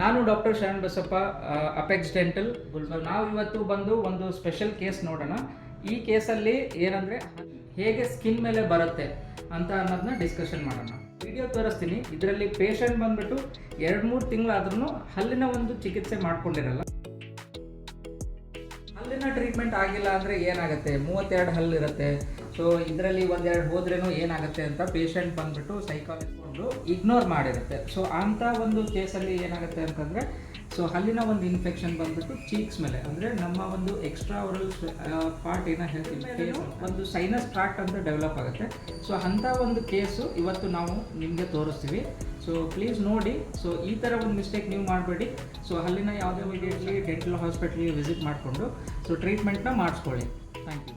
ನಾನು doctor Sharan Basappa, apex dental Gulbarga. ನಾವು ಇವತ್ತು ಬಂದು ಒಂದು ಸ್ಪೆಷಲ್ ಕೇಸ್ ನೋಡೋಣ. ಈ ಕೇಸಲ್ಲಿ ಏನಂದರೆ ಹೇಗೆ ಸ್ಕಿನ್ ಮೇಲೆ ಬರುತ್ತೆ ಅಂತ ಅನ್ನೋದನ್ನ ಡಿಸ್ಕಷನ್ ಮಾಡೋಣ. ವಿಡಿಯೋ ತೋರಿಸ್ತೀನಿ. ಇದರಲ್ಲಿ ಪೇಷಂಟ್ ಬಂದ್ಬಿಟ್ಟು 2-3 ತಿಂಗಳಾದ್ರೂ ಹಲ್ಲಿನ ಒಂದು ಚಿಕಿತ್ಸೆ ಮಾಡ್ಕೊಂಡಿರಲ್ಲ. ಹಲ್ಲಿನ ಟ್ರೀಟ್ಮೆಂಟ್ ಆಗಿಲ್ಲ ಅಂದರೆ ಏನಾಗುತ್ತೆ, 32 ಹಲ್ಲು ಇರುತ್ತೆ. ಸೊ ಇದರಲ್ಲಿ 1-2 ಹೋದ್ರೇನೋ ಏನಾಗುತ್ತೆ ಅಂತ ಪೇಷಂಟ್ ಬಂದ್ಬಿಟ್ಟು ಸೈಕಾಲಜಿ ಇಗ್ನೋರ್ ಮಾಡಿರುತ್ತೆ. ಸೊ ಅಂಥ ಒಂದು ಕೇಸಲ್ಲಿ ಏನಾಗುತ್ತೆ ಅಂತಂದರೆ, ಸೊ ಹಲ್ಲಿನ ಒಂದು ಇನ್ಫೆಕ್ಷನ್ ಬಂದ್ಬಿಟ್ಟು ಚೀಕ್ಸ್ ಮೇಲೆ, ಅಂದರೆ ನಮ್ಮ ಒಂದು ಎಕ್ಸ್ಟ್ರಾ ಓರಲ್ ಪಾರ್ಟ್ ಏನೋ ಹೇಳ್ತೀವಿ, ಒಂದು ಸೈನಸ್ ಟ್ರಾಕ್ಟ್ ಅಂತ ಡೆವಲಪ್ ಆಗುತ್ತೆ. ಸೊ ಅಂಥ ಒಂದು ಕೇಸು ಇವತ್ತು ನಾವು ನಿಮಗೆ ತೋರಿಸ್ತೀವಿ. ಸೊ ಪ್ಲೀಸ್ ನೋಡಿ. ಸೊ ಈ ಥರ ಒಂದು ಮಿಸ್ಟೇಕ್ ನೀವು ಮಾಡಬೇಡಿ. ಸೊ ಹಲ್ಲಿನ ಯಾವುದೇ ಇಮಿಡಿಯೇಟ್ಲಿ ಡೆಂಟಲ್ ಹಾಸ್ಪಿಟ್ಲಿಗೆ ವಿಸಿಟ್ ಮಾಡಿಕೊಂಡು ಸೊ ಟ್ರೀಟ್ಮೆಂಟ್ನ ಮಾಡಿಸ್ಕೊಳ್ಳಿ. Thank you.